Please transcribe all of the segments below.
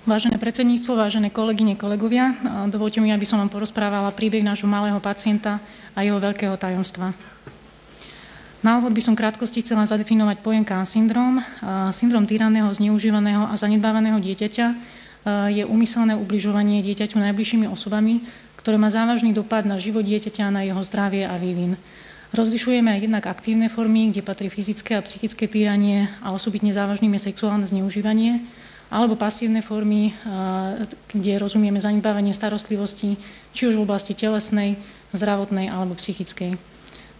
Vážené predsedníctvo, vážené kolegyne, kolegovia, dovoľte mi, aby som vám porozprávala príbeh nášho malého pacienta a jeho veľkého tajomstva. Na úvod by som v krátkosti chcela zadefinovať pojem CAN syndrom. Syndrom týraného, zneužívaného a zanedbávaného dieťaťa je úmyselné ubližovanie dieťaťu najbližšími osobami, ktoré má závažný dopad na život dieťaťa, na jeho zdravie a vývin. Rozlišujeme jednak aktívne formy, kde patrí fyzické a psychické týranie a osobitne závažným je sexuálne zneužívanie, alebo pasívne formy, kde rozumieme zanedbávanie starostlivosti, či už v oblasti telesnej, zdravotnej alebo psychickej.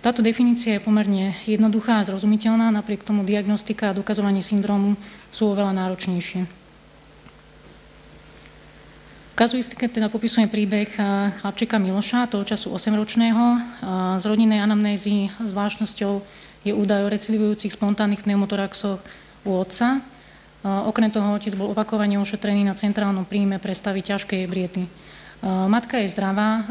Táto definícia je pomerne jednoduchá a zrozumiteľná, napriek tomu diagnostika a dokazovanie syndrómu sú oveľa náročnejšie. V kazuistike teda popisujem príbeh chlapčeka Miloša, toho času 8-ročného. Z rodinnej anamnézy zvláštnosťou je údaj o recidivujúcich spontánnych pneumotoraxoch u otca. Okrem toho, otec bol opakovane ošetrený na centrálnom príjme pre stavy ťažkej ebriety. Matka je zdravá,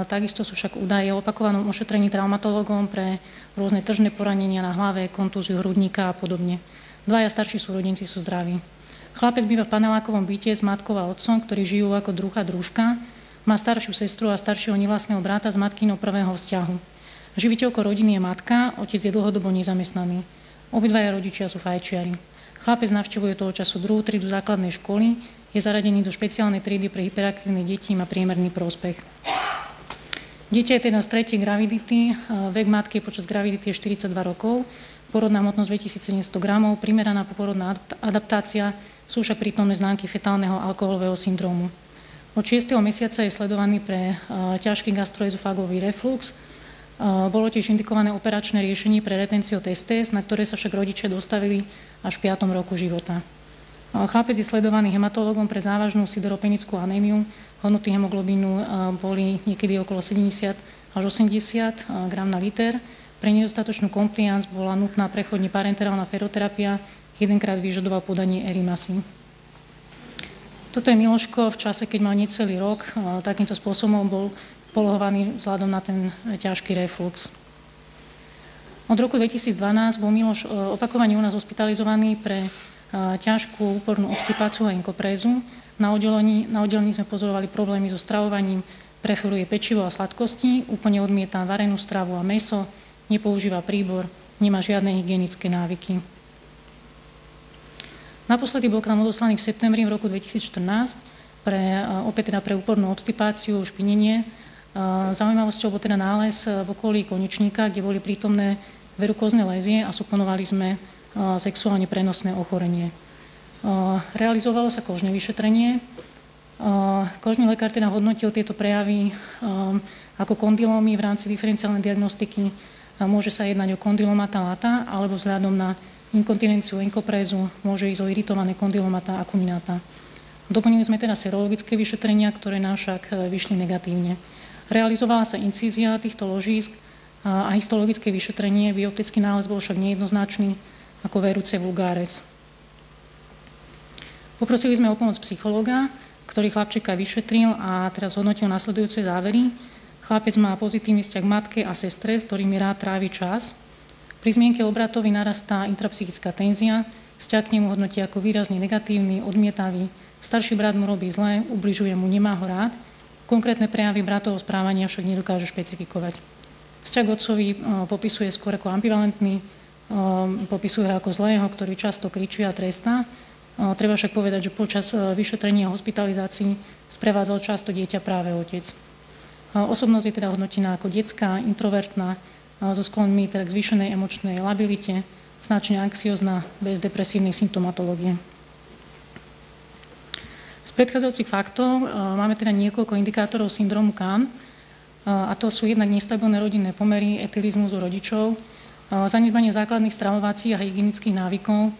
takisto sú však údaje o opakovanom ošetrení traumatológom pre rôzne tržné poranenia na hlave, kontúziu hrudníka a podobne. Dvaja starší súrodenci sú zdraví. Chlapec býva v panelákovom byte s matkou a otcom, ktorí žijú ako druh a družka. Má staršiu sestru a staršieho nevlastného bráta z matkynou prvého vzťahu. Živiteľkou rodiny je matka, otec je dlhodobo nezamestnaný. Obidvaja rodičia sú fajčiari. Chlapec navštevuje toho času druhú triedu základnej školy, je zaradený do špeciálnej triedy pre hyperaktívne deti, má priemerný prospech. Dieťa je teda z tretej gravidity, vek matky počas gravidity je 42 rokov, porodná hmotnosť 2700 gramov, primeraná poporodná adaptácia, sú však prítomné známky fetálneho alkoholového syndrómu. Od 6. mesiaca je sledovaný pre ťažký gastroezofagový reflux. Bolo tiež indikované operačné riešenie pre retencio testes, na ktoré sa však rodičia dostavili až v 5. roku života. Chlapec je sledovaný hematológom pre závažnú sideropenickú anémiu. Hodnoty hemoglobínu boli niekedy okolo 70 až 80 gram na liter. Pre nedostatočnú compliance bola nutná prechodne parenterálna feroterapia, jedenkrát vyžadoval podanie erimasy. Toto je Miloško v čase, keď mal necelý rok. Takýmto spôsobom bol polohovaný vzhľadom na ten ťažký reflux. Od roku 2012 bol Miloš opakovane u nás hospitalizovaný pre ťažkú úpornú obstipáciu a inkoprézu. Na oddelení sme pozorovali problémy so stravovaním, preferuje pečivo a sladkosti, úplne odmieta varenú stravu a mäso, nepoužíva príbor, nemá žiadne hygienické návyky. Naposledy bol k nám odoslaný v septembri v roku 2014 opäť teda pre úpornú obstipáciu, špinenie. Zaujímavosťou bol teda nález v okolí konečníka, kde boli prítomné verukózne lézie a suponovali sme sexuálne prenosné ochorenie. Realizovalo sa kožné vyšetrenie. Kožný lekár teda hodnotil tieto prejavy ako kondylómy v rámci diferenciálnej diagnostiky. Môže sa jednať o kondylomata lata alebo vzhľadom na inkontinenciu, inkoprézu môže ísť o iritované kondylomata acuminata. Doplnili sme teda serologické vyšetrenia, ktoré nám však vyšli negatívne. Realizovala sa incízia týchto ložísk a histologické vyšetrenie. Bioptický nález bol však nejednoznačný ako verúce vulgares. Poprosili sme o pomoc psychológa, ktorý chlapčeka vyšetril a teraz hodnotil nasledujúce závery. Chlapec má pozitívny vzťah k matke a sestre, s ktorými rád trávi čas. Pri zmienke obratovi narastá intrapsychická tenzia, vzťah k nemu hodnotí ako výrazne negatívny, odmietavý. Starší brat mu robí zlé, ubližuje mu, nemá ho rád. Konkrétne prejavy bratovho správania však nedokáže špecifikovať. Vzťah k otcovi popisuje skôr ako ambivalentný, popisuje ho ako zlého, ktorý často kričí a trestá. Treba však povedať, že počas vyšetrenia a hospitalizácií sprevádzal často dieťa práve otec. Osobnosť je teda hodnotená ako detská, introvertná, so sklonmi teda k zvýšenej emočnej labilite, značne anxiózna, bez depresívnej symptomatológie. Z predchádzajúcich faktov máme teda niekoľko indikátorov syndrómu CAN, a to sú jednak nestabilné rodinné pomery, etylizmus u rodičov, zanedbanie základných stravovacích a hygienických návykov,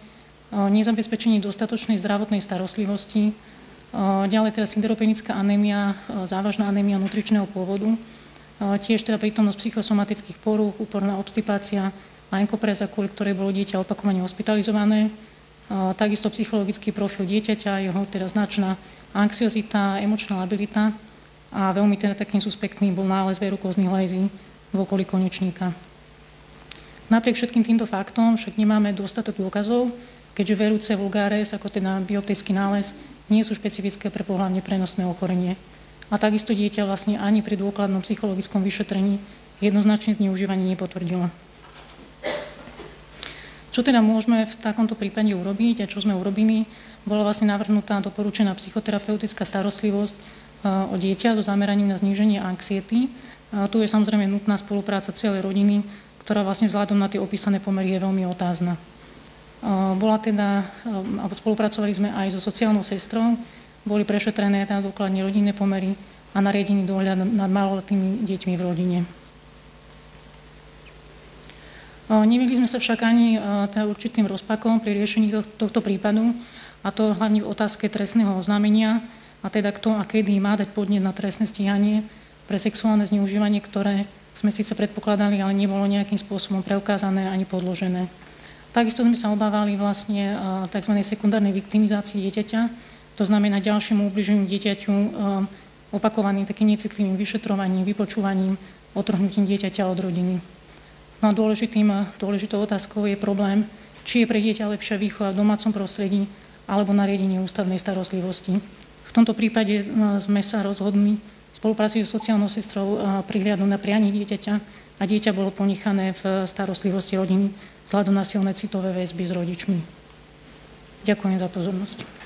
nezabezpečenie dostatočnej zdravotnej starostlivosti, ďalej teda sideropenická anémia, závažná anémia nutričného pôvodu, tiež teda prítomnosť psychosomatických porúch, úporná obstipácia a enkopréza, kvôli ktorej bolo dieťa opakovane hospitalizované, takisto psychologický profil dieťaťa, jeho teda značná anxiozita, emočná labilita a veľmi teda takým suspektným bol nález verukóznych lézií v okolí konečníka. Napriek všetkým týmto faktom však nemáme dostatok dôkazov, keďže verúce vulgares, ako teda bioptický nález, nie sú špecifické pre pohlavne prenosné ochorenie. A takisto dieťa vlastne ani pri dôkladnom psychologickom vyšetrení jednoznačne zneužívanie nepotvrdilo. Čo teda môžeme v takomto prípade urobiť a čo sme urobili, bola vlastne navrhnutá doporučená psychoterapeutická starostlivosť o dieťa so zameraním na zníženie anxiety. Tu je samozrejme nutná spolupráca celej rodiny, ktorá vlastne vzhľadom na tie opísané pomery je veľmi otázna. Spolupracovali sme aj so sociálnou sestrou, boli prešetrené teda dôkladne rodinné pomery a nariadený dohľad nad maloletými deťmi v rodine. Nevyhli sme sa však ani určitým rozpakom pri riešení tohto prípadu, a to hlavne v otázke trestného oznámenia, a teda kto a kedy má dať podnet na trestné stíhanie pre sexuálne zneužívanie, ktoré sme síce predpokladali, ale nebolo nejakým spôsobom preukázané ani podložené. Takisto sme sa obávali vlastne tzv. Sekundárnej viktimizácii dieťaťa, to znamená ďalšiemu ubliženiu dieťaťu opakovaným takým necitlivým vyšetrovaním, vypočúvaním, odtrhnutím dieťaťa od rodiny. No a dôležitou otázkou je problém, či je pre dieťa lepšia výchova v domácom prostredí alebo nariadenie ústavnej starostlivosti. V tomto prípade sme sa rozhodli v spolupráci s sociálnou sestrou prihliadnúť na prianie dieťaťa a dieťa bolo ponechané v starostlivosti rodiny vzhľadom na silné citové väzby s rodičmi. Ďakujem za pozornosť.